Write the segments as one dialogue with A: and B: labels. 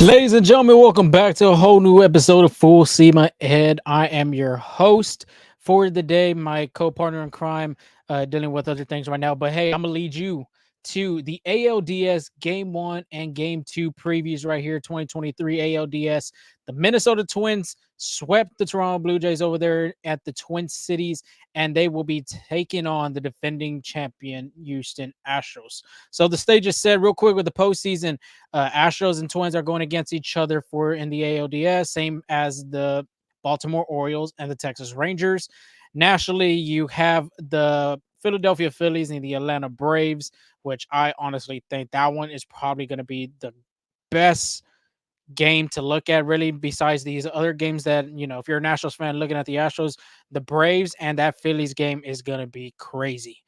A: Ladies and gentlemen, welcome back to a whole new episode of Full See My Head. I am your host for the day, my co-partner in crime, dealing with other things right now. But hey, I'm gonna lead you to the ALDS Game 1 and Game 2 previews right here, 2023 ALDS. The Minnesota Twins swept the Toronto Blue Jays over there at the Twin Cities, and they will be taking on the defending champion Houston Astros. So the stage is set real quick with the postseason. Astros and Twins are going against each other for in the ALDS, same as the Baltimore Orioles and the Texas Rangers. Nationally, you have the Philadelphia Phillies and the Atlanta Braves, which I honestly think that one is probably going to be the best game to look at, really, besides these other games that, if you're a Nationals fan looking at the Astros, the Braves and that Phillies game is going to be crazy.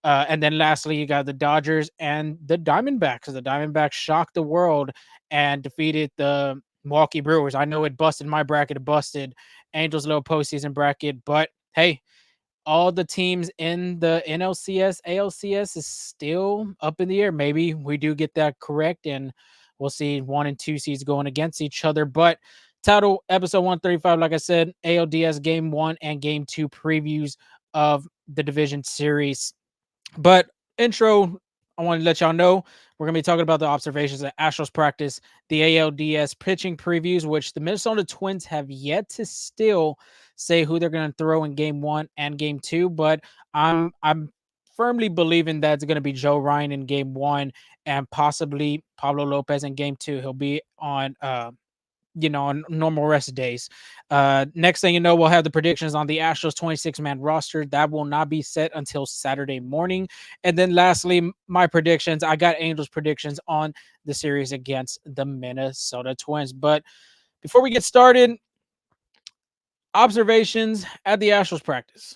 A: And then lastly, you got the Dodgers and the Diamondbacks. The Diamondbacks shocked the world and defeated the Milwaukee Brewers. I know it busted my bracket, it busted Angels' little postseason bracket, but hey, all the teams in the NLCS, ALCS is still up in the air. Maybe we do get that correct, and we'll see 1 and 2 seeds going against each other. But title episode 135, like I said, ALDS Game 1 and Game 2 previews of the division series. But intro, I want to let y'all know we're going to be talking about the observations at Astros practice, the ALDS pitching previews, which the Minnesota Twins have yet to still say who they're going to throw in Game 1 and Game 2. But I'm firmly believing that's going to be Joe Ryan in Game 1 and possibly Pablo Lopez in Game 2. He'll be on normal rest days. Next thing you know, we'll have the predictions on the Astros 26-man roster. That will not be set until Saturday morning. And then lastly, my predictions. I got Angels predictions on the series against the Minnesota Twins. But before we get started, observations at the Astros practice.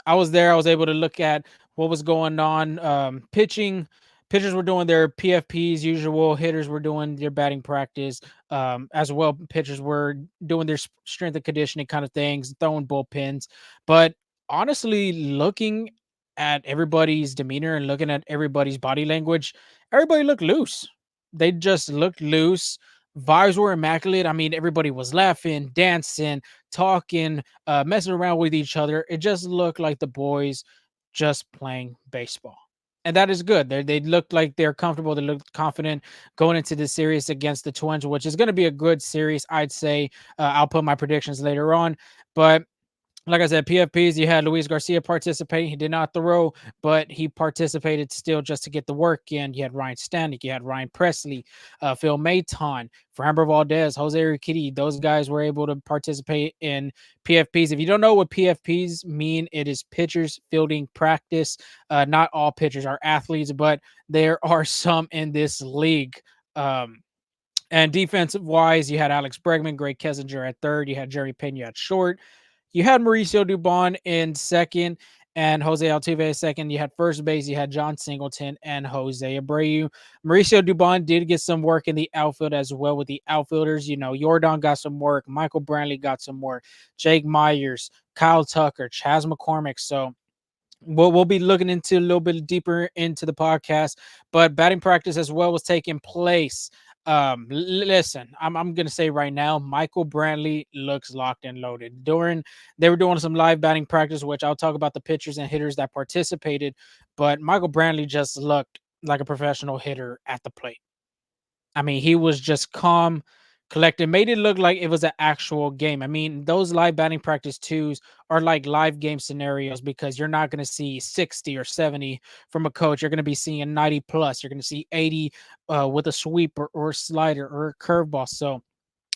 A: I was there. I was able to look at what was going on. Pitching, pitchers were doing their PFPs usual. Hitters were doing their batting practice as well. Pitchers were doing their strength and conditioning kind of things, throwing bullpens. But honestly, looking at everybody's demeanor and looking at everybody's body language, everybody looked loose. They just looked loose. Vibes were immaculate. I mean, everybody was laughing, dancing, talking, messing around with each other. It just looked like the boys just playing baseball. And that is good. They looked like they're comfortable. They looked confident going into the series against the Twins, which is going to be a good series, I'd say. I'll put my predictions later on. But like I said, PFPs, you had Luis Garcia participating. He did not throw, but he participated still just to get the work in. You had Ryan Stanek, you had Ryan Presley, Phil Maton, Framber Valdez, Jose Urquidy. Those guys were able to participate in PFPs. If you don't know what PFPs mean, it is pitchers fielding practice. Not all pitchers are athletes, but there are some in this league. And defensive wise, you had Alex Bregman, Greg Kessinger at third. You had Jerry Pena at short. You had Mauricio Dubon in second and Jose Altuve second. You had first base. You had John Singleton and Jose Abreu. Mauricio Dubon did get some work in the outfield as well with the outfielders. Jordan got some work. Michael Brantley got some work. Jake Myers, Kyle Tucker, Chas McCormick. So we'll be looking into a little bit deeper into the podcast, but batting practice as well was taking place. Listen, I'm gonna say right now, Michael Brantley looks locked and loaded. They were doing some live batting practice, which I'll talk about the pitchers and hitters that participated, but Michael Brantley just looked like a professional hitter at the plate. I mean, he was just calm, collected, made it look like it was an actual game. I mean, those live batting practice twos are like live game scenarios because you're not going to see 60 or 70 from a coach. You're going to be seeing 90 plus. You're going to see 80 with a sweep or a slider or a curveball. So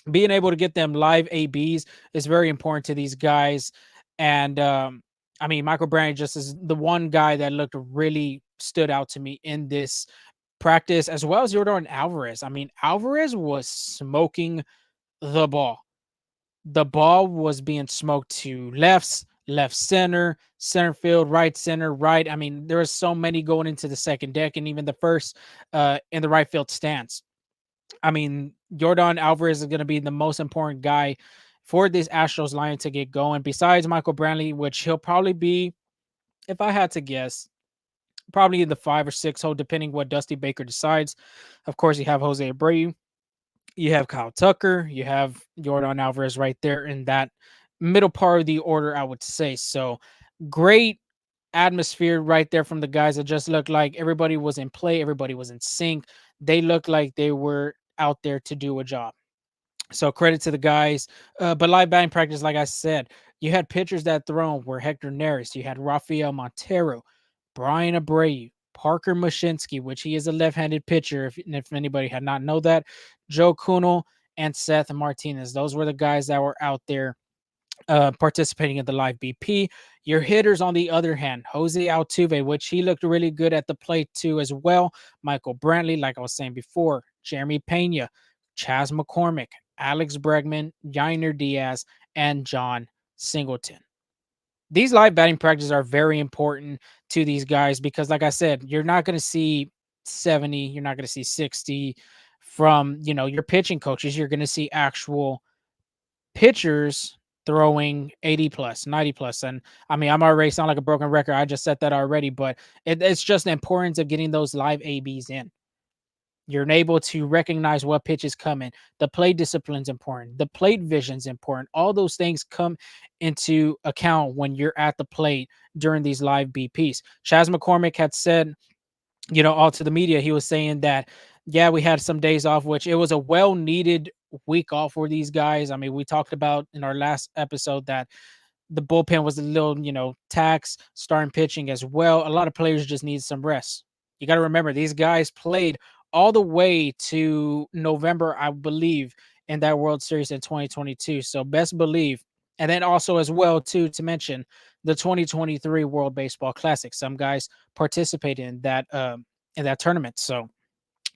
A: being able to get them live ABs is very important to these guys. And I mean, Michael Brantley just is the one guy that looked really stood out to me in this practice, as well as Jordan Alvarez. I mean, Alvarez was smoking the ball. The ball was being smoked to left center field, right center, right. I mean, there was so many going into the second deck and even the first in the right field stance. I mean, Jordan Alvarez is going to be the most important guy for this Astros line to get going, besides Michael Brantley, which he'll probably be, if I had to guess, probably in the 5 or 6 hole, depending what Dusty Baker decides. Of course, you have Jose Abreu You have Kyle Tucker, you have Jordan Alvarez right there in that middle part of the order, I would say. So great atmosphere right there from the guys that just looked like everybody was in play, everybody was in sync. They looked like they were out there to do a job. So credit to the guys. But live batting practice, like I said, you had pitchers that thrown were Hector Neris, you had Rafael Montero, Brian Abreu, Parker Mashinsky, which he is a left-handed pitcher. If anybody had not know that, Joe Kunal and Seth Martinez. Those were the guys that were out there participating in the live BP. Your hitters, on the other hand, Jose Altuve, which he looked really good at the plate too as well. Michael Brantley, like I was saying before, Jeremy Pena, Chas McCormick, Alex Bregman, Yainer Diaz, and John Singleton. These live batting practices are very important to these guys because, like I said, you're not going to see 70, you're not going to see 60 from your pitching coaches. You're going to see actual pitchers throwing 80 plus, 90 plus. And I mean, I'm already sound like a broken record. I just said that already, but it's just the importance of getting those live ABs in. You're able to recognize what pitch is coming. The plate discipline's important. The plate vision's important. All those things come into account when you're at the plate during these live BPs. Chas McCormick had said, all to the media, he was saying that, yeah, we had some days off, which it was a well needed week off for these guys. I mean, we talked about in our last episode that the bullpen was a little, tax, starting pitching as well. A lot of players just need some rest. You got to remember, these guys played all the way to November, I believe, in that World Series in 2022. So best believe. And then also as well, too, to mention the 2023 World Baseball Classic. Some guys participated in that tournament. So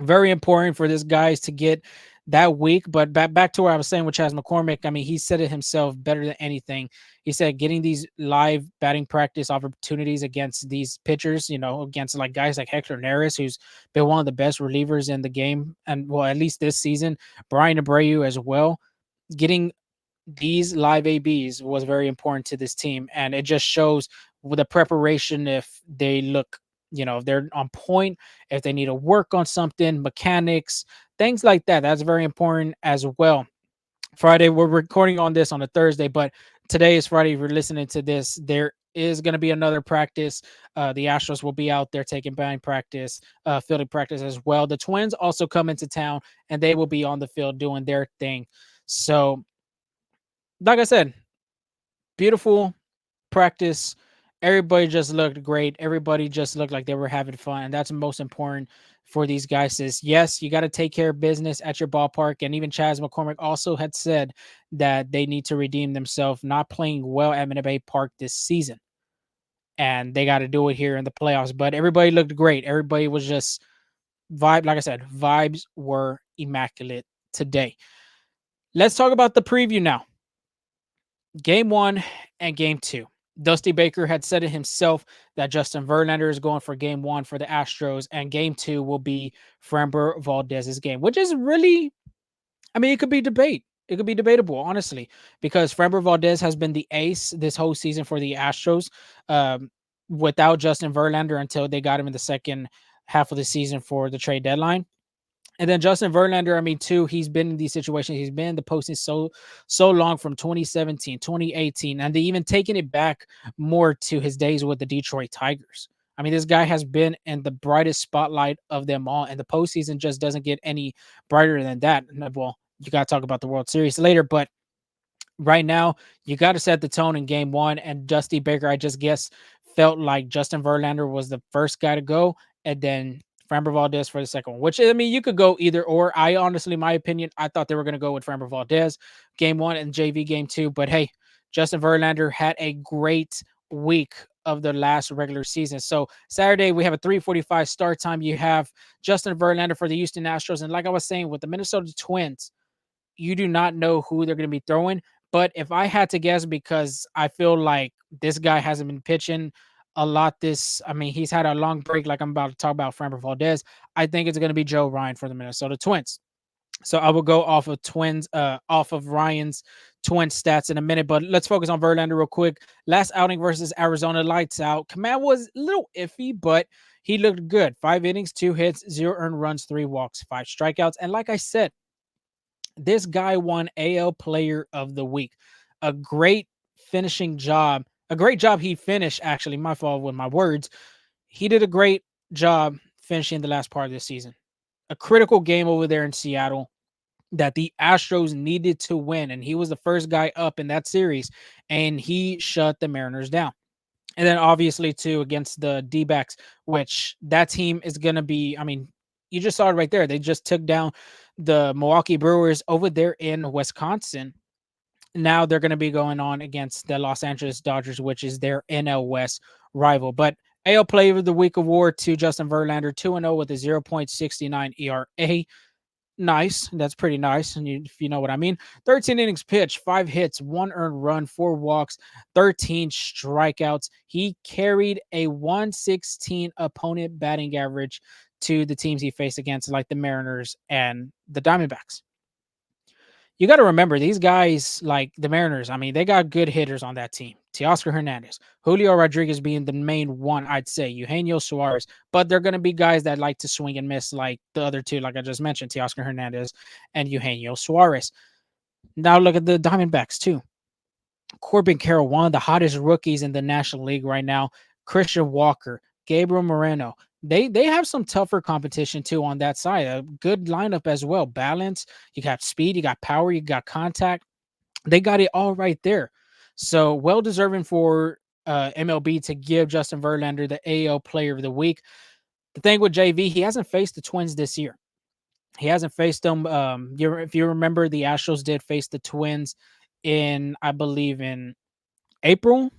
A: very important for this guys to get that week. But back to where I was saying with Chas McCormick, I mean, he said it himself better than anything. He said getting these live batting practice opportunities against these pitchers, against like guys like Hector Neris, who's been one of the best relievers in the game, and well, at least this season, Brian Abreu as well. Getting these live ABs was very important to this team, and it just shows with the preparation if they look, if they're on point, if they need to work on something, mechanics, things like that. That's very important as well. Friday, we're recording on this on a Thursday, but today is Friday. If you're listening to this, there is going to be another practice. The Astros will be out there taking batting practice, fielding practice as well. The Twins also come into town, and they will be on the field doing their thing. So like I said, beautiful practice. Everybody just looked great. Everybody just looked like they were having fun. And that's most important for these guys is, yes, you got to take care of business at your ballpark. And even Chas McCormick also had said that they need to redeem themselves, not playing well at Minute Bay Park this season. And they got to do it here in the playoffs. But everybody looked great. Everybody was just vibe. Like I said, vibes were immaculate today. Let's talk about the preview now. Game 1 and Game 2. Dusty Baker had said it himself that Justin Verlander is going for Game 1 for the Astros, and Game 2 will be Framber Valdez's game, which is really, I mean, it could be debate. It could be debatable, honestly, because Framber Valdez has been the ace this whole season for the Astros, without Justin Verlander until they got him in the second half of the season for the trade deadline. And then Justin Verlander, I mean, too, he's been in these situations. He's been in the postseason so long from 2017, 2018, and they even taken it back more to his days with the Detroit Tigers. I mean, this guy has been in the brightest spotlight of them all, and the postseason just doesn't get any brighter than that. Well, you got to talk about the World Series later, but right now, you got to set the tone in Game 1. And Dusty Baker, I just guess, felt like Justin Verlander was the first guy to go, and then Framber Valdez for the second one. Which, I mean, you could go either or. I honestly, my opinion, I thought they were going to go with Framber Valdez Game 1 and JV Game 2. But hey, Justin Verlander had a great week of the last regular season. So Saturday we have a 3:45 start time. You have Justin Verlander for the Houston Astros, and like I was saying with the Minnesota Twins, you do not know who they're going to be throwing. But if I had to guess, because I feel like this guy hasn't been pitching a lot I mean, he's had a long break, like I'm about to talk about Framber Valdez. I think it's going to be Joe Ryan for the Minnesota Twins. So I will go off of Ryan's twin stats in a minute, but let's focus on Verlander real quick. Last outing versus Arizona, lights out. Command was a little iffy, but he looked good. 5 innings, 2 hits, 0 earned runs, 3 walks, 5 strikeouts. And like I said, This guy won AL Player of the Week. A great finishing job. A great job he finished, actually. My fault with my words. He did a great job finishing the last part of this season. A critical game over there in Seattle that the Astros needed to win. And he was the first guy up in that series. And he shut the Mariners down. And then obviously too against the D-backs, which that team is gonna be. I mean, you just saw it right there. They just took down the Milwaukee Brewers over there in Wisconsin. Now they're going to be going on against the Los Angeles Dodgers, which is their NL West rival. But AL Player of the Week award to Justin Verlander, 2-0 with a 0.69 ERA. Nice. That's pretty nice. And if you know what I mean, 13 innings pitched, 5 hits, 1 earned run, 4 walks, 13 strikeouts. He carried a 116 opponent batting average to the teams he faced against, like the Mariners and the Diamondbacks. You got to remember these guys, like the Mariners. I mean, they got good hitters on that team. Teoscar Hernandez, Julio Rodriguez being the main one, I'd say. Eugenio Suarez, but they're going to be guys that like to swing and miss, like the other two, like I just mentioned, Teoscar Hernandez and Eugenio Suarez. Now look at the Diamondbacks too. Corbin Carroll, one of the hottest rookies in the National League right now. Christian Walker, Gabriel Moreno. They have some tougher competition too on that side. A good lineup as well. Balance. You got speed, you got power, you got contact. They got it all right there. So well deserving for MLB to give Justin Verlander the AL Player of the Week. The thing with JV, he hasn't faced the Twins this year. He hasn't faced them. If you remember, the Astros did face the Twins in, I believe, in April.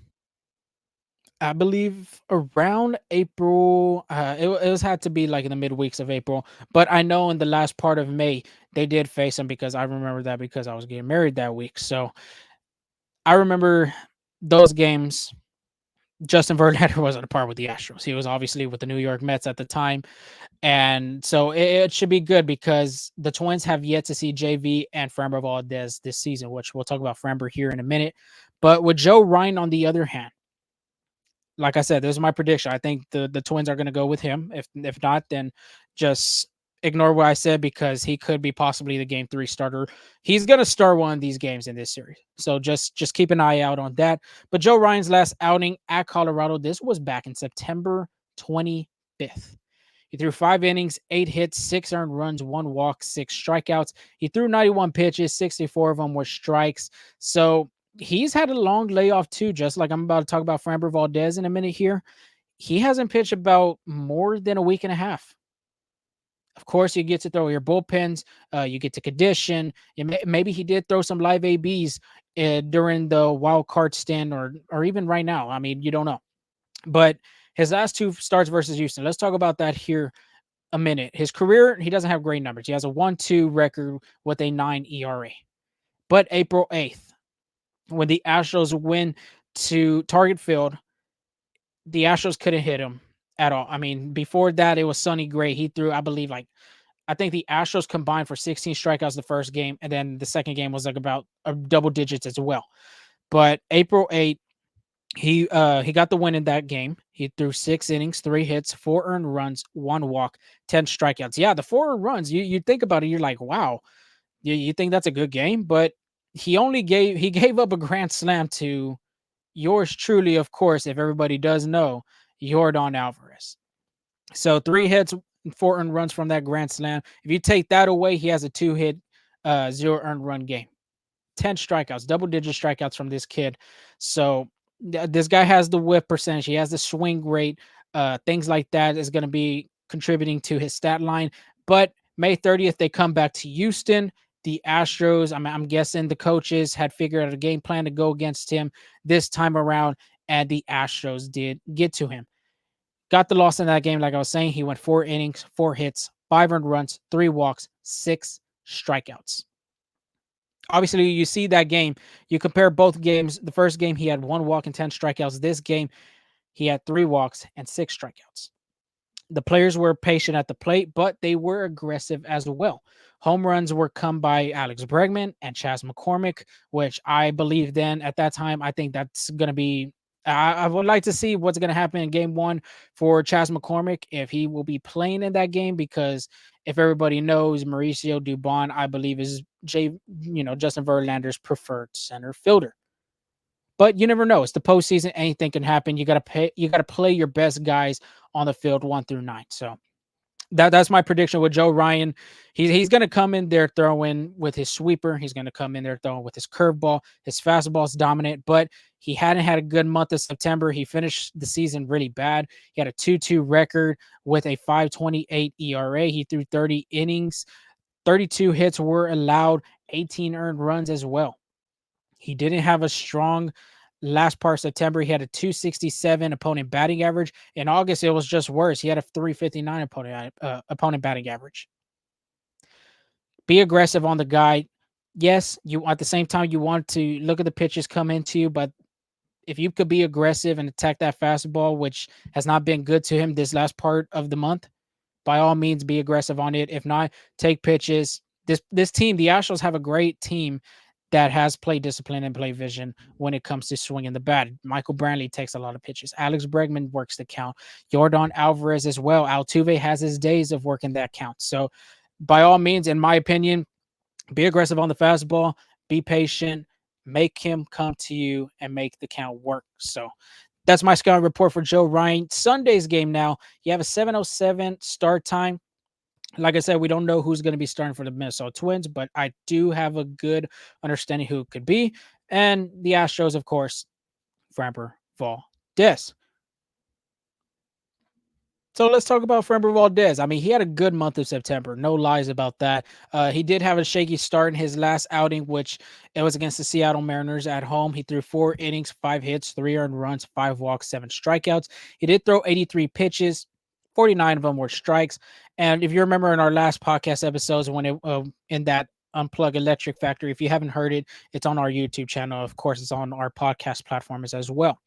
A: I believe around April. It was had to be like in the mid weeks of April. But I know in the last part of May they did face him because I remember that because I was getting married that week. So I remember those games. Justin Verlander wasn't a part with the Astros. He was obviously with the New York Mets at the time. And so it should be good because the Twins have yet to see JV and Framber Valdez this season, which we'll talk about Framber here in a minute. But with Joe Ryan, on the other hand, like I said, this is my prediction. I think the Twins are going to go with him. If not, then just ignore what I said because he could be possibly the game 3 starter. He's going to start one of these games in this series. So just keep an eye out on that. But Joe Ryan's last outing at Colorado, this was back in September 25th. He threw 5 innings, 8 hits, 6 earned runs, 1 walk, 6 strikeouts. He threw 91 pitches, 64 of them were strikes. So he's had a long layoff too, just like I'm about to talk about Framber Valdez in a minute here. He hasn't pitched about more than a week and a half. Of course, you get to throw your bullpens. You get to condition. Maybe he did throw some live ABs during the wild card stand or even right now. I mean, you don't know. But his last 2 starts versus Houston. Let's talk about that here a minute. His career, he doesn't have great numbers. He has a 1-2 record with a 9 ERA. But April 8th, when the Astros win to Target Field, the Astros couldn't hit him at all. I mean, before that, it was Sonny Gray. He threw, I believe, I think the Astros combined for 16 strikeouts the first game, and then the second game was like about double digits as well. But April 8th, he got the win in that game. He threw 6 innings, 3 hits, 4 earned runs, 1 walk, 10 strikeouts. Yeah, the 4 earned runs, you think about it, you're like, wow, you think that's a good game, but he gave up a grand slam to yours truly, of course, if everybody does know, Yordan Alvarez. So 3 hits, 4 earned runs from that grand slam. If you take that away, he has a 2-hit, 0 earned run game. 10 strikeouts, double-digit strikeouts from this kid. So this guy has the whip percentage. He has the swing rate. Things like that is going to be contributing to his stat line. But May 30th, they come back to Houston. The Astros, I'm guessing the coaches had figured out a game plan to go against him this time around, and the Astros did get to him. Got the loss in that game, like I was saying. He went 4 innings, 4 hits, 5 earned runs, 3 walks, 6 strikeouts. Obviously, you see that game. You compare both games. The first game, he had 1 walk and 10 strikeouts. This game, he had 3 walks and 6 strikeouts. The players were patient at the plate, but they were aggressive as well. Home runs were come by Alex Bregman and Chas McCormick, which I believe then at that time, I think that's going to be. I would like to see what's going to happen in game 1 for Chas McCormick, if he will be playing in that game, because if everybody knows, Mauricio Dubon, I believe, is Justin Verlander's preferred center fielder. But you never know. It's the postseason. Anything can happen. You got to play your best guys on the field 1 through 9. So that's my prediction with Joe Ryan. He's going to come in there throwing with his sweeper. He's going to come in there throwing with his curveball. His fastball is dominant, but he hadn't had a good month of September. He finished the season really bad. He had a 2-2 record with a 5.28 ERA. He threw 30 innings. 32 hits were allowed, 18 earned runs as well. He didn't have a strong last part of September. He had a 267 opponent batting average. In August, it was just worse. He had a 359 opponent batting average. Be aggressive on the guy. Yes, you at the same time you want to look at the pitches come into you, but if you could be aggressive and attack that fastball, which has not been good to him this last part of the month, by all means be aggressive on it. If not, take pitches. This team, the Astros, have a great team that has play discipline and play vision when it comes to swinging the bat. Michael Brantley takes a lot of pitches. Alex Bregman works the count. Yordan Alvarez as well. Altuve has his days of working that count. So by all means, in my opinion, be aggressive on the fastball, be patient, make him come to you and make the count work. So that's my scouting report for Joe Ryan. Sunday's game now, you have a 7:07 start time. Like I said, we don't know who's going to be starting for the Minnesota Twins, but I do have a good understanding who it could be. And the Astros, of course, Framber Valdez. So let's talk about Framber Valdez. I mean, he had a good month of September. No lies about that. He did have a shaky start in his last outing, which it was against the Seattle Mariners at home. He threw 4 innings, 5 hits, 3 earned runs, 5 walks, 7 strikeouts. He did throw 83 pitches. 49 of them were strikes. And if you remember in our last podcast episodes, when it in that Unplug Electric Factory, if you haven't heard it, it's on our YouTube channel. Of course, it's on our podcast platforms as well.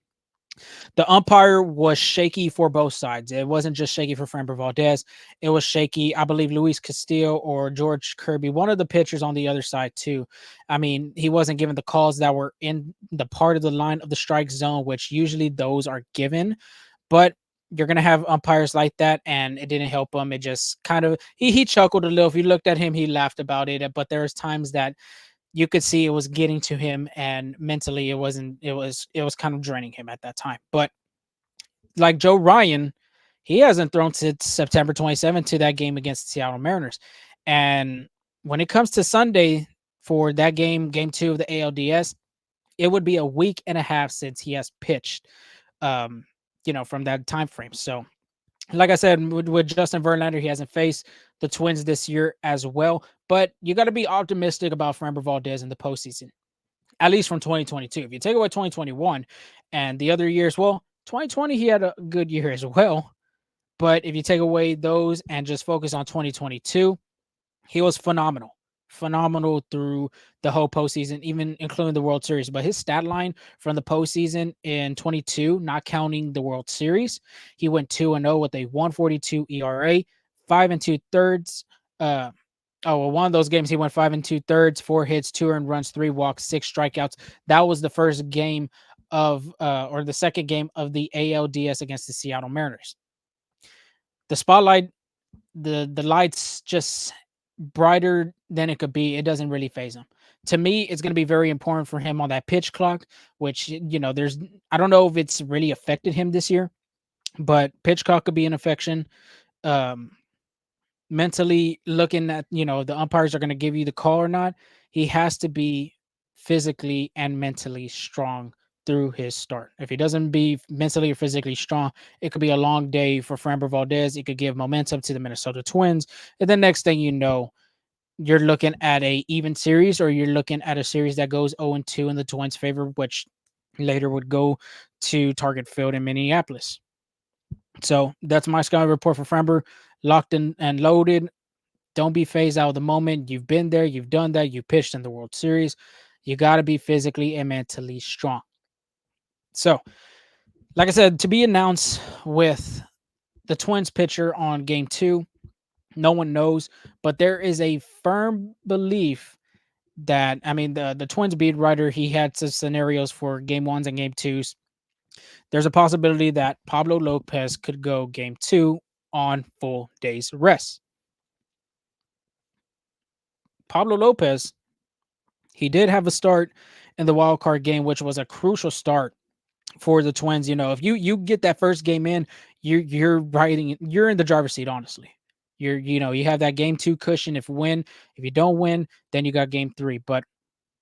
A: The umpire was shaky for both sides. It wasn't just shaky for Framber Valdez. It was shaky. I believe Luis Castillo or George Kirby, one of the pitchers on the other side too. I mean, he wasn't given the calls that were in the part of the line of the strike zone, which usually those are given. But you're gonna have umpires like that, and it didn't help him. It just kind of he chuckled a little. If you looked at him, he laughed about it. But there was times that you could see it was getting to him, and mentally it wasn't. It was kind of draining him at that time. But like Joe Ryan, he hasn't thrown since September 27th to that game against the Seattle Mariners. And when it comes to Sunday for that game 2 of the ALDS, it would be a week and a half since he has pitched. From that time frame. So, like I said, with Justin Verlander, he hasn't faced the Twins this year as well. But you got to be optimistic about Framber Valdez in the postseason, at least from 2022. If you take away 2021 and the other years, well, 2020 he had a good year as well. But if you take away those and just focus on 2022, he was phenomenal. Phenomenal through the whole postseason, even including the World Series. But his stat line from the postseason in 22, not counting the World Series, he went 2-0 with a 1.42 ERA, 5 2/3. One of those games he went 5 2/3, 4 hits, 2 earned runs, 3 walks, 6 strikeouts. That was the first game or the second game of the ALDS against the Seattle Mariners. The spotlight, the lights just brighter than it could be. It doesn't really phase him. To me, it's going to be very important for him on that pitch clock, which, I don't know if it's really affected him this year, but pitch clock could be an affection. Mentally looking at, the umpires are going to give you the call or not. He has to be physically and mentally strong through his start. If he doesn't be mentally or physically strong, it could be a long day for Framber Valdez. It could give momentum to the Minnesota Twins. And the next thing you know, you're looking at a even series, or you're looking at a series that goes 0-2 in the Twins' favor, which later would go to Target Field in Minneapolis. So that's my scouting report for Framber. Locked in and loaded. Don't be phased out of the moment. You've been there. You've done that. You pitched in the World Series. You got to be physically and mentally strong. So, like I said, to be announced with the Twins pitcher on game 2, no one knows, but there is a firm belief that, the Twins beat writer, he had some scenarios for game 1s and game 2s. There's a possibility that Pablo Lopez could go game 2 on full day's rest. Pablo Lopez He did have a start in the wild card game, which was a crucial start for the Twins. If you get that first game in, you're in the driver's seat. Honestly, you have that game two cushion. If you don't win, then you got game three. But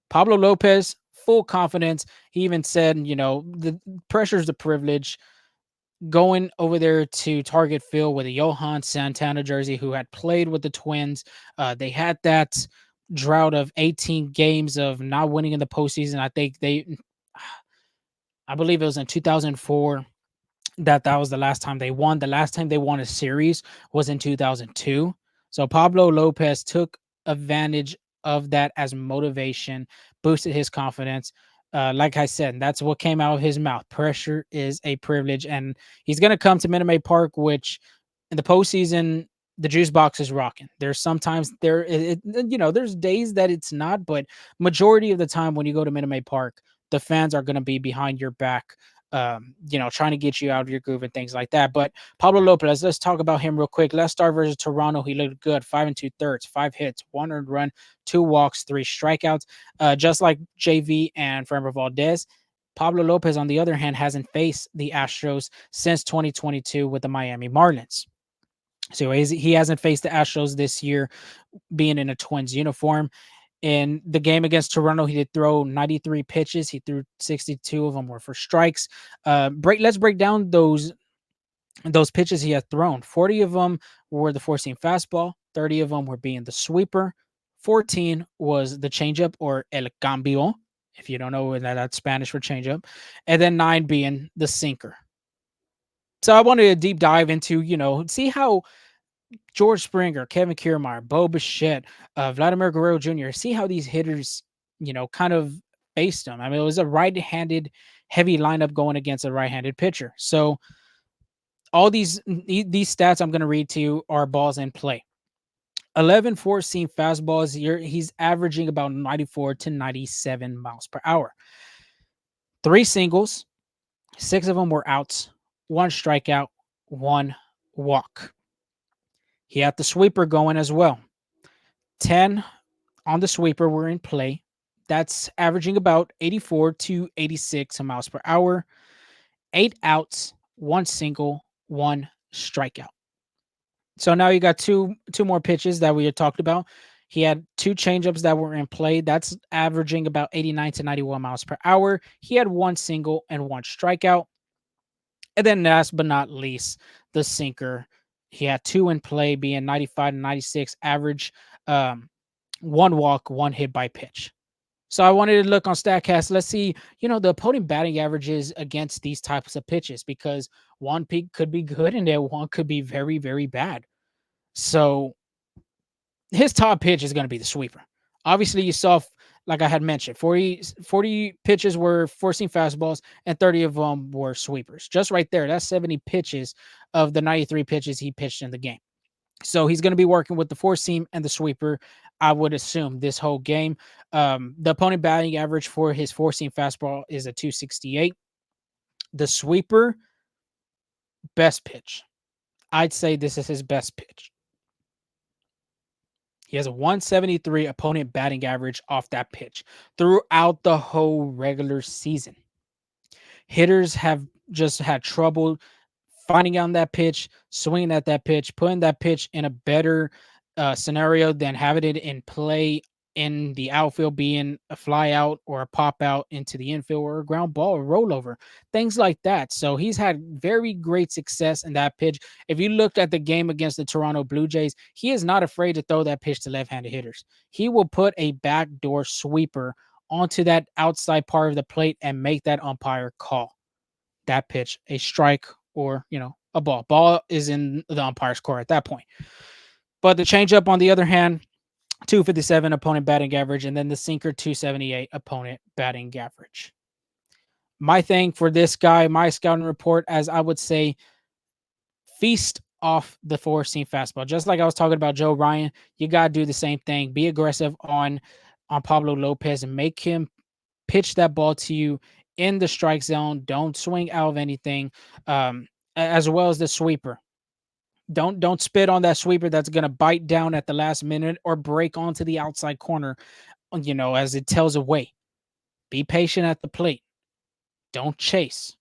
A: Pablo Lopez, full confidence. He even said, the pressure's the privilege. Going over there to Target Field with a Johan Santana jersey, who had played with the Twins. They had that drought of 18 games of not winning in the postseason. I believe it was in 2004 that was the last time they won. The last time they won a series was in 2002. So Pablo Lopez took advantage of that as motivation, boosted his confidence. Like I said, that's what came out of his mouth. Pressure is a privilege, and he's going to come to Minute Maid Park, which in the postseason the juice box is rocking. There's sometimes there's days that it's not, but majority of the time when you go to Minute Maid Park, the fans are going to be behind your back, trying to get you out of your groove and things like that. But Pablo Lopez, let's talk about him real quick. Let's start versus Toronto. He looked good. 5 2/3, 5 hits, 1 earned run, 2 walks, 3 strikeouts. Just like JV and Framber Valdez, Pablo Lopez, on the other hand, hasn't faced the Astros since 2022 with the Miami Marlins. So he hasn't faced the Astros this year, being in a Twins uniform. In the game against Toronto, he did throw 93 pitches. He threw 62 of them were for strikes. Let's break down those pitches he had thrown. 40 of them were the four-seam fastball. 30 of them were being the sweeper. 14 was the changeup, or el cambio, if you don't know that's Spanish for changeup, and then 9 being the sinker. So I wanted to deep dive into, see how George Springer, Kevin Kiermaier, Bo Bichette, Vladimir Guerrero Jr. See how these hitters, kind of faced them. I mean, it was a right-handed heavy lineup going against a right-handed pitcher. So all these stats I'm going to read to you are balls in play. 11 four-seam fastballs. He's averaging about 94 to 97 miles per hour. 3 singles, 6 of them were outs, 1 strikeout, 1 walk. He had the sweeper going as well. 10 on the sweeper were in play. That's averaging about 84 to 86 miles per hour. 8 outs, 1 single, 1 strikeout. So now you got two more pitches that we had talked about. He had 2 changeups that were in play. That's averaging about 89 to 91 miles per hour. He had 1 single and 1 strikeout. And then last but not least, the sinker. He had 2 in play, being 95 and 96 average, 1 walk, 1 hit by pitch. So I wanted to look on StatCast. Let's see, the opponent batting averages against these types of pitches, because one peak could be good and then one could be very, very bad. So his top pitch is going to be the sweeper. Obviously, you saw, like I had mentioned, 40 pitches were four-seam fastballs and 30 of them were sweepers. Just right there, that's 70 pitches of the 93 pitches he pitched in the game. So he's going to be working with the four-seam and the sweeper, I would assume, this whole game. The opponent batting average for his four-seam fastball is a 268. The sweeper, best pitch. I'd say this is his best pitch. He has a 173 opponent batting average off that pitch throughout the whole regular season. Hitters have just had trouble finding on that pitch, swinging at that pitch, putting that pitch in a better scenario than having it in play in the outfield, being a fly out or a pop out into the infield, or a ground ball or rollover, things like that. So he's had very great success in that pitch. If you looked at the game against the Toronto Blue Jays, he is not afraid to throw that pitch to left-handed hitters. He will put a backdoor sweeper onto that outside part of the plate and make that umpire call that pitch a strike, or a ball. Ball is in the umpire's court at that point. But the changeup, on the other hand, 257 opponent batting average, and then the sinker, 278 opponent batting average. My thing for this guy, my scouting report, as I would say, feast off the four-seam fastball. Just like I was talking about Joe Ryan, you got to do the same thing. Be aggressive on Pablo Lopez and make him pitch that ball to you in the strike zone. Don't swing out of anything, as well as the sweeper. Don't spit on that sweeper that's going to bite down at the last minute or break onto the outside corner. as it tells away. Be patient at the plate. Don't chase.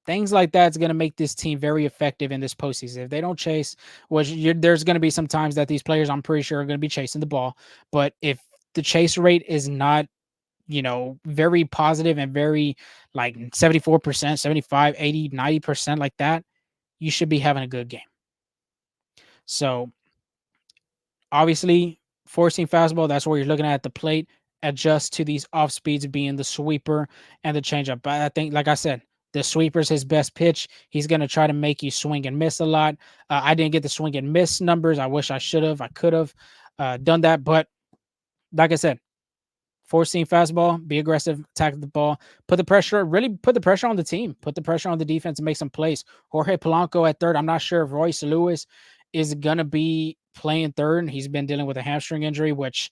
A: Things like that's going to make this team very effective in this postseason. If they don't chase, there's going to be some times that these players, I'm pretty sure, are going to be chasing the ball. But if the chase rate is not, very positive and very like 74%, 75, 80, 90% like that, you should be having a good game. So obviously, forcing fastball, that's where you're looking at the plate. Adjust to these off speeds being the sweeper and the changeup. But I think, like I said, the sweeper is his best pitch. He's going to try to make you swing and miss a lot. I didn't get the swing and miss numbers. I wish I should have. I could have done that. But like I said, forcing fastball, be aggressive, attack the ball, really put the pressure on the team, put the pressure on the defense and make some plays. Jorge Polanco at third. I'm not sure if Royce Lewis is going to be playing third. He's been dealing with a hamstring injury, which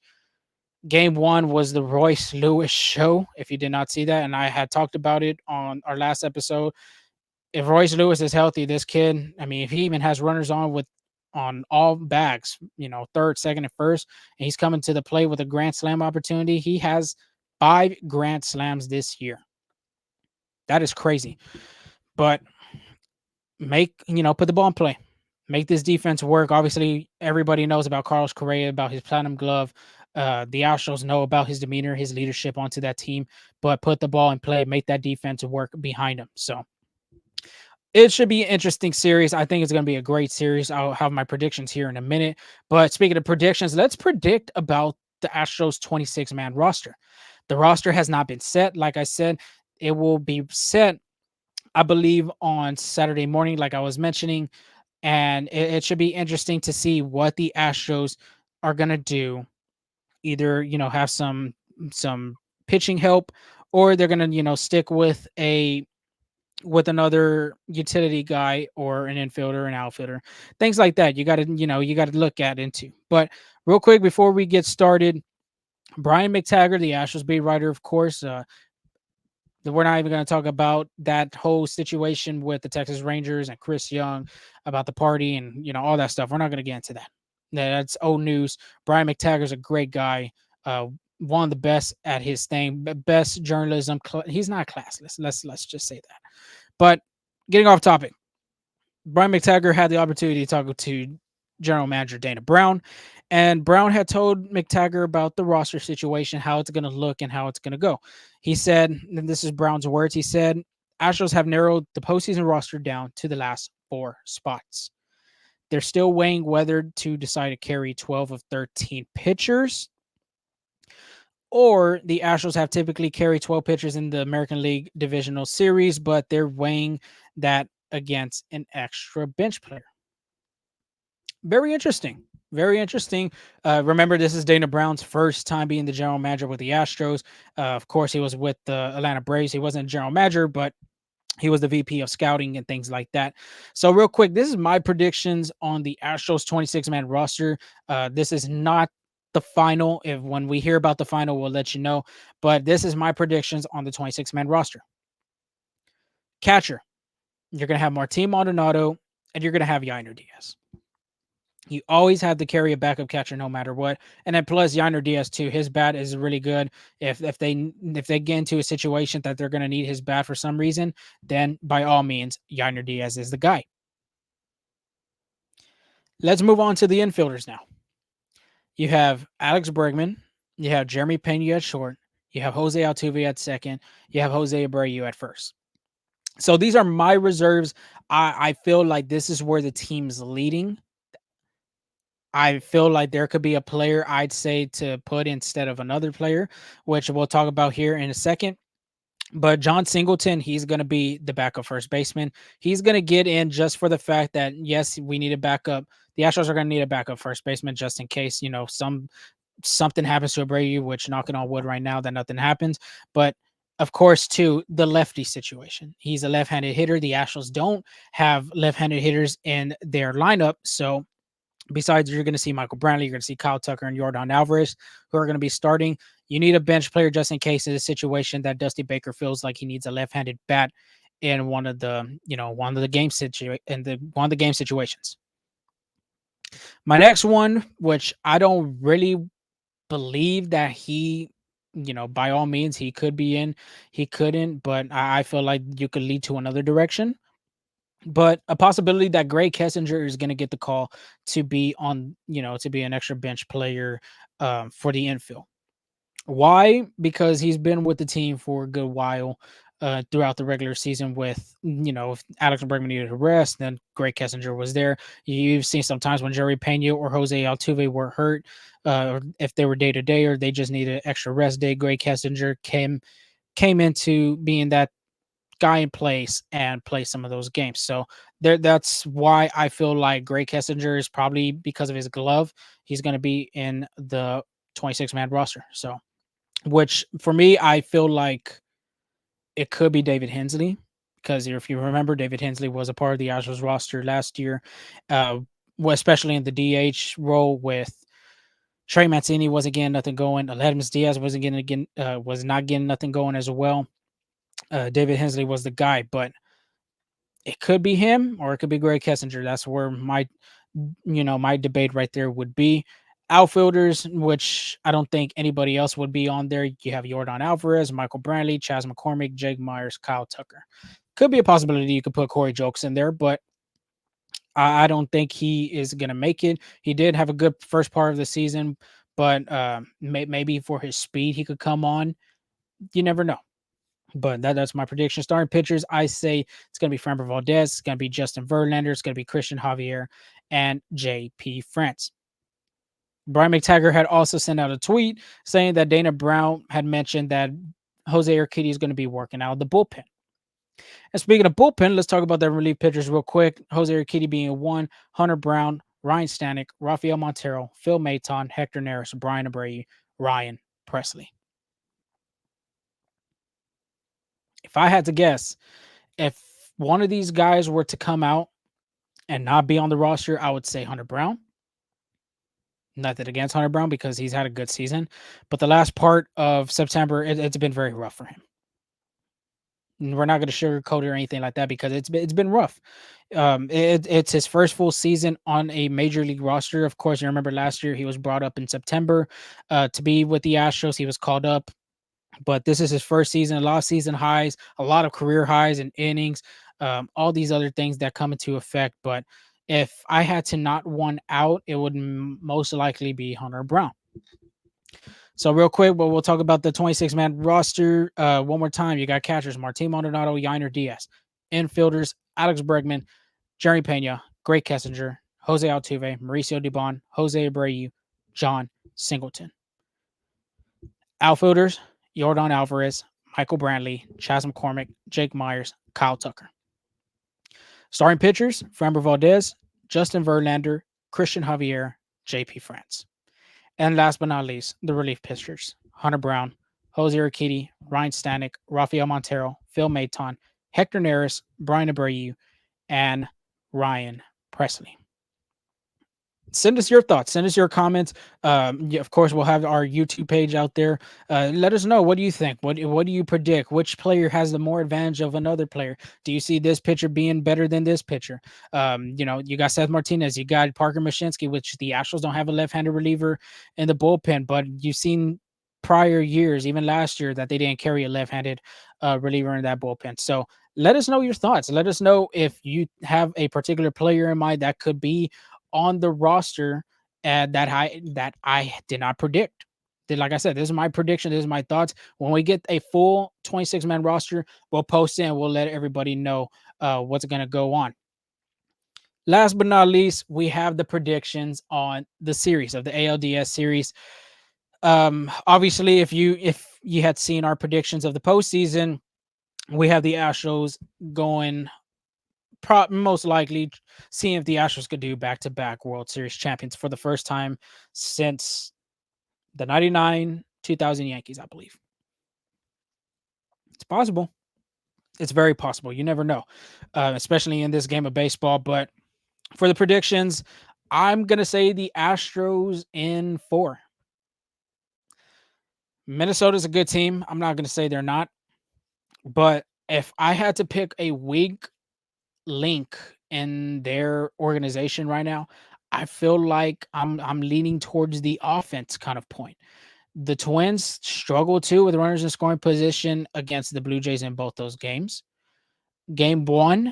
A: game one was the Royce Lewis show. If you did not see that, and I had talked about it on our last episode. If Royce Lewis is healthy, this kid, I mean, if he even has runners on all bags, third, second, and first, and he's coming to the plate with a grand slam opportunity. He has 5 grand slams this year. That is crazy. But put the ball in play. Make this defense work. Obviously, everybody knows about Carlos Correa, about his platinum glove. The Astros know about his demeanor, his leadership onto that team, but put the ball in play, make that defense work behind him. So it should be an interesting series. I think it's going to be a great series. I'll have my predictions here in a minute. But speaking of predictions, let's predict about the Astros 26-man roster. The roster has not been set. Like I said, it will be set, I believe, on Saturday morning, like I was mentioning. And it should be interesting to see what the Astros are going to do. Either, have some pitching help, or they're going to, stick with another utility guy or an infielder, an outfielder, things like that. You got to, look at into. But real quick before we get started, Brian McTaggart, the Astros beat writer, of course, we're not even going to talk about that whole situation with the Texas Rangers and Chris Young about the party and, all that stuff. We're not going to get into that. That's old news. Brian McTaggart's a great guy. One of the best at his thing, best journalism. He's not classless. Let's just say that. But getting off topic, Brian McTaggart had the opportunity to talk to General Manager Dana Brown, and Brown had told McTaggart about the roster situation, how it's going to look and how it's going to go. He said, and this is Brown's words, he said, Astros have narrowed the postseason roster down to the last 4 spots. They're still weighing whether to decide to carry 12 of 13 pitchers, or the Astros have typically carried 12 pitchers in the American League Divisional Series, but they're weighing that against an extra bench player. Very interesting. Very interesting. Remember, this is Dana Brown's first time being the general manager with the Astros. Of course, he was with the Atlanta Braves. He wasn't a general manager, but he was the VP of scouting and things like that. So real quick, this is my predictions on the Astros 26-man roster. This is not the final. When we hear about the final, we'll let you know. But this is my predictions on the 26-man roster. Catcher, you're going to have Martin Maldonado, and you're going to have Yainer Diaz. You always have to carry a backup catcher no matter what. And then plus Yainer Diaz too. His bat is really good. If they get into a situation that they're going to need his bat for some reason, then by all means, Yainer Diaz is the guy. Let's move on to the infielders now. You have Alex Bregman. You have Jeremy Pena at short. You have Jose Altuve at second. You have Jose Abreu at first. So these are my reserves. I feel like this is where the team's leading. I feel like there could be a player I'd say to put instead of another player, which we'll talk about here in a second. But John Singleton, he's going to be the backup first baseman. He's going to get in just for the fact that, yes, we need a backup. The Astros are going to need a backup first baseman just in case, something happens to Abreu, which knocking on wood right now that nothing happens. But of course, too, the lefty situation. He's a left-handed hitter. The Astros don't have left-handed hitters in their lineup. So besides, you're going to see Michael Brantley, you're going to see Kyle Tucker and Yordan Alvarez, who are going to be starting. You need a bench player just in case in a situation that Dusty Baker feels like he needs a left-handed bat in one of the game situations. My next one, which I don't really believe that he by all means, he could be in, he couldn't, but I feel like you could lead to another direction. But a possibility that Gray Kessinger is going to get the call to be to be an extra bench player for the infield. Why? Because he's been with the team for a good while throughout the regular season. If Alex Bregman needed a rest, then Gray Kessinger was there. You've seen sometimes when Jerry Pena or Jose Altuve were hurt, or if they were day to day, or they just needed an extra rest day. Gray Kessinger came into being that guy in place and play some of those games. So that's why I feel like Gray Kessinger is probably, because of his glove, he's going to be in the 26-man roster. So, which for me, I feel like it could be David Hensley, because if you remember, David Hensley was a part of the Astros roster last year, uh, especially in the DH role with Trey Mancini wasn't getting nothing going. Aledmus Diaz was not getting nothing going as well. David Hensley was the guy, but it could be him or it could be Greg Kessinger. That's where my debate right there would be. Outfielders, which I don't think anybody else would be on there. You have Jordan Alvarez, Michael Brantley, Chas McCormick, Jake Myers, Kyle Tucker. Could be a possibility you could put Corey Jokes in there, but I don't think he is going to make it. He did have a good first part of the season, but maybe for his speed, he could come on. You never know. But that's my prediction. Starting pitchers, I say it's going to be Framber Valdez, it's going to be Justin Verlander, it's going to be Christian Javier, and J.P. France. Brian McTaggart had also sent out a tweet saying that Dana Brown had mentioned that Jose Urquidy is going to be working out of the bullpen. And speaking of bullpen, let's talk about the relief pitchers real quick. Jose Urquidy being one, Hunter Brown, Ryan Stanek, Rafael Montero, Phil Maton, Hector Neris, Brian Abreu, Ryan Presley. If I had to guess, if one of these guys were to come out and not be on the roster, I would say Hunter Brown. Nothing against Hunter Brown because he's had a good season, but the last part of September, it's been very rough for him. And we're not going to sugarcoat it or anything like that because it's been rough. It's his first full season on a major league roster. Of course, you remember last year he was brought up in September to be with the Astros. He was called up, but this is his first season. A lot of season highs, a lot of career highs and innings, all these other things that come into effect. But if I had to not one out, it would most likely be Hunter Brown. So real quick, but we'll talk about the 26-man roster one more time. You got catchers Martin Maldonado, Yainer Diaz, infielders Alex Bregman, Jerry Pena, Gray Kessinger, Jose Altuve, Mauricio Dubon, Jose Abreu, John Singleton. Outfielders Jordan Alvarez, Michael Brantley, Chas McCormick, Jake Myers, Kyle Tucker. Starting pitchers Framber Valdez, Justin Verlander, Christian Javier, J.P. France. And last but not least, the relief pitchers Hunter Brown, Jose Urquidy, Ryan Stanek, Rafael Montero, Phil Maton, Hector Neris, Brian Abreu, and Ryan Presley. Send us your thoughts. Send us your comments. Of course, we'll have our YouTube page out there. Let us know. What do you think? What do you predict? Which player has the more advantage of another player? Do you see this pitcher being better than this pitcher? You got Seth Martinez. You got Parker Mashinsky, which the Astros don't have a left-handed reliever in the bullpen, but you've seen prior years, even last year, that they didn't carry a left-handed reliever in that bullpen. So let us know your thoughts. Let us know if you have a particular player in mind that could be on the roster that I did not predict. Like I said, this is my prediction. This is my thoughts. When we get a full 26-man roster, we'll post it and we'll let everybody know what's going to go on. Last but not least, we have the predictions on the series of the ALDS series. Obviously, if you had seen our predictions of the postseason, we have the Astros going most likely seeing if the Astros could do back-to-back World Series champions for the first time since the 99 2000 Yankees, I believe. It's possible. It's very possible. You never know, especially in this game of baseball. But for the predictions, I'm going to say the Astros in 4. Minnesota's a good team. I'm not going to say they're not. But if I had to pick a weak link in their organization right now, I feel like I'm leaning towards the offense kind of point. The Twins struggled too with runners in scoring position against the Blue Jays in both those games. Game one,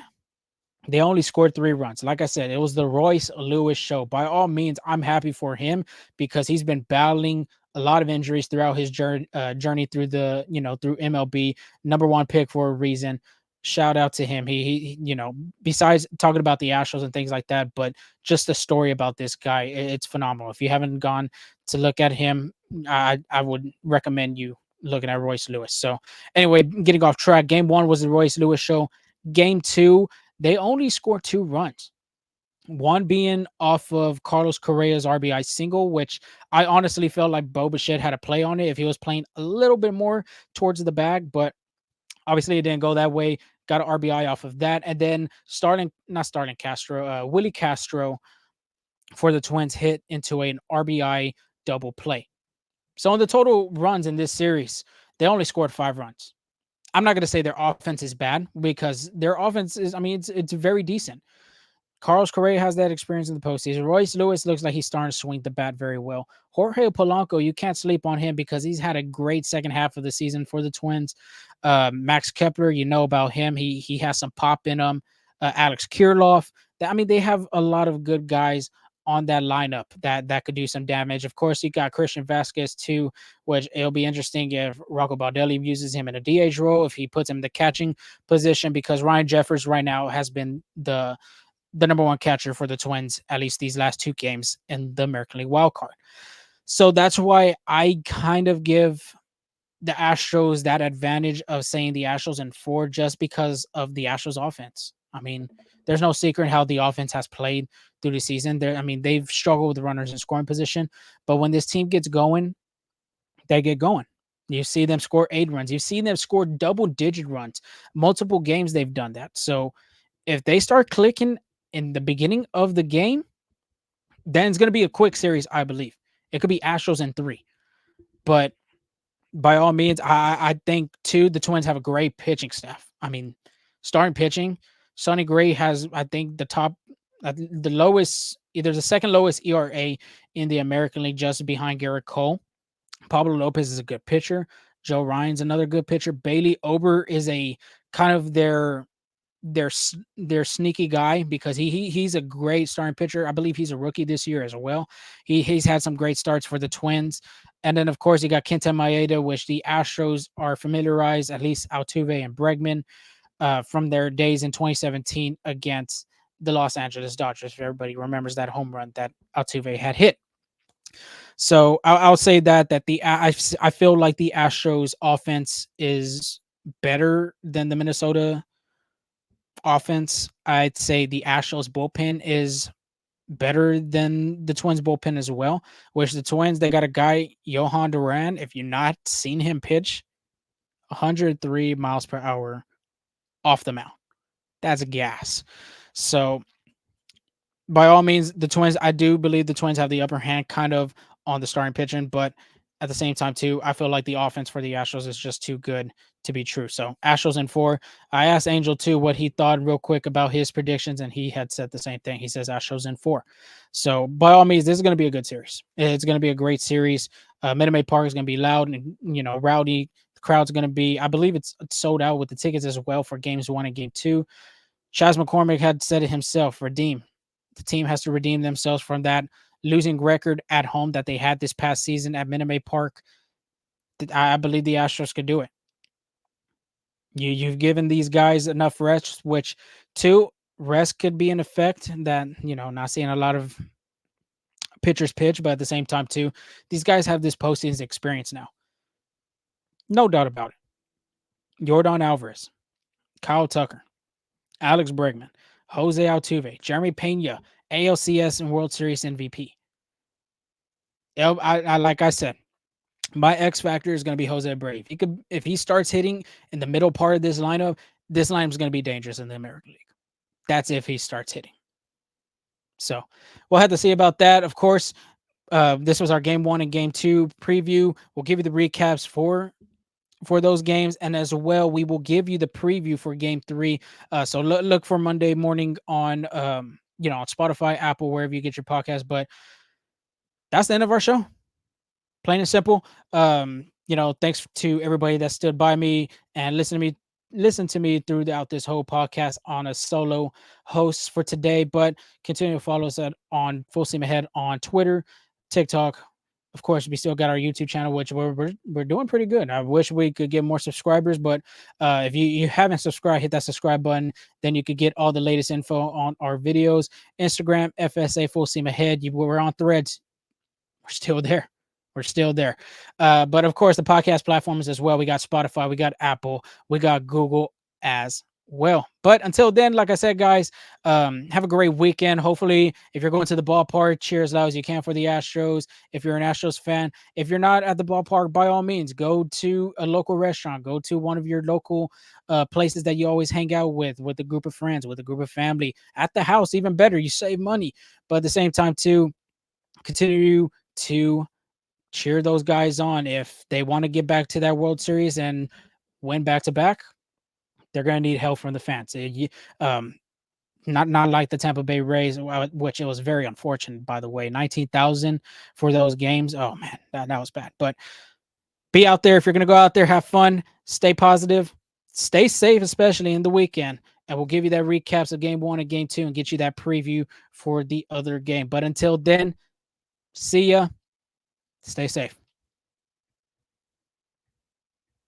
A: they only scored 3 runs. Like I said, it was the Royce Lewis show. By all means, I'm happy for him because he's been battling a lot of injuries throughout his journey through through MLB. Number one pick for a reason. Shout out to him. Besides talking about the Astros and things like that, but just the story about this guy, it's phenomenal. If you haven't gone to look at him, I would recommend you looking at Royce Lewis. So anyway, getting off track. Game one was the Royce Lewis show. Game two, they only scored 2 runs. One being off of Carlos Correa's RBI single, which I honestly felt like Bo Bichette had a play on it if he was playing a little bit more towards the bag, but obviously it didn't go that way. Got an RBI off of that. And then Willie Castro for the Twins hit into an RBI double play. So in the total runs in this series, they only scored 5 runs. I'm not going to say their offense is bad because their offense is, it's very decent. Carlos Correa has that experience in the postseason. Royce Lewis looks like he's starting to swing the bat very well. Jorge Polanco, you can't sleep on him because he's had a great second half of the season for the Twins. Max Kepler, you know about him. He has some pop in him. Alex Kirilloff. They have a lot of good guys on that lineup that could do some damage. Of course, you got Christian Vasquez too, which it'll be interesting if Rocco Baldelli uses him in a DH role, if he puts him in the catching position, because Ryan Jeffers right now has been the number one catcher for the Twins, at least these last 2 games in the American League wild card. So that's why I kind of give the Astros that advantage of saying the Astros in 4, just because of the Astros offense. There's no secret how the offense has played through the season. They've struggled with the runners in scoring position, but when this team gets going, they get going. You see them score 8 runs. You've seen them score double-digit runs. Multiple games they've done that. So if they start clicking in the beginning of the game, then it's going to be a quick series, I believe. It could be Astros in 3. But by all means, I think, too, the Twins have a great pitching staff. Starting pitching, Sonny Gray has, I think, the lowest, either the second lowest ERA in the American League, just behind Garrett Cole. Pablo Lopez is a good pitcher. Joe Ryan's another good pitcher. Bailey Ober is a kind of their sneaky guy because he's a great starting pitcher. I believe he's a rookie this year as well. He's had some great starts for the Twins. And then, of course, you got Kenta Maeda, which the Astros are familiarized, at least Altuve and Bregman, from their days in 2017 against the Los Angeles Dodgers. If everybody remembers that home run that Altuve had hit. So I'll say that I feel like the Astros offense is better than the Minnesota offense. I'd say the Astros bullpen is better than the Twins bullpen as well, which the Twins, they got a guy, Johan Duran. If you've not seen him pitch, 103 miles per hour off the mound. That's gas. So by all means, the Twins, I do believe the Twins have the upper hand kind of on the starting pitching, but at the same time, too, I feel like the offense for the Astros is just too good to be true. So Astros in 4. I asked Angel, too, what he thought real quick about his predictions, and he had said the same thing. He says Astros in 4. So by all means, this is going to be a good series. It's going to be a great series. Minute Maid Park is going to be loud and, rowdy. The crowd's going to be, I believe it's sold out with the tickets as well for games 1 and game 2. Chas McCormick had said it himself, redeem. The team has to redeem themselves from that losing record at home that they had this past season at Minute Maid Park. I believe the Astros could do it. You've given these guys enough rest, which, too, rest could be an effect that, not seeing a lot of pitchers pitch, but at the same time, too, these guys have this postseason experience now. No doubt about it. Yordan Alvarez, Kyle Tucker, Alex Bregman, Jose Altuve, Jeremy Pena, ALCS and World Series MVP. Like I said, my X factor is going to be Jose Abreu. If he starts hitting in the middle part of this lineup is going to be dangerous in the American League. That's if he starts hitting. So we'll have to see about that. Of course, this was our game 1 and game 2 preview. We'll give you the recaps for those games, and as well, we will give you the preview for game 3. So look for Monday morning on on Spotify, Apple, wherever you get your podcast. But that's the end of our show. Plain and simple. Thanks to everybody that stood by me and listen to me throughout this whole podcast on a solo host for today. But continue to follow us on Full Steam Ahead on Twitter, TikTok. Of course, we still got our YouTube channel, which we're doing pretty good. I wish we could get more subscribers, but if you haven't subscribed, hit that subscribe button. Then you could get all the latest info on our videos. Instagram, FSA Full Steam Ahead. We're on Threads. We're still there. We're still there. But of course, the podcast platforms as well. We got Spotify, we got Apple, we got Google as well. But until then, like I said, guys, have a great weekend. Hopefully, if you're going to the ballpark, cheer as loud as you can for the Astros. If you're an Astros fan, if you're not at the ballpark, by all means, go to a local restaurant, go to one of your local places that you always hang out with a group of friends, with a group of family. At the house, even better, you save money. But at the same time, too, continue to cheer those guys on. If they want to get back to that World Series and win back to back, they're going to need help from the fans. Not like the Tampa Bay Rays, which it was very unfortunate, by the way. 19,000 for those games. Oh man, that was bad. But be out there. If you're going to go out there, have fun, stay positive, stay safe, especially in the weekend. And we'll give you that recaps of game 1 and game 2 and get you that preview for the other game. But until then, see ya. Stay safe.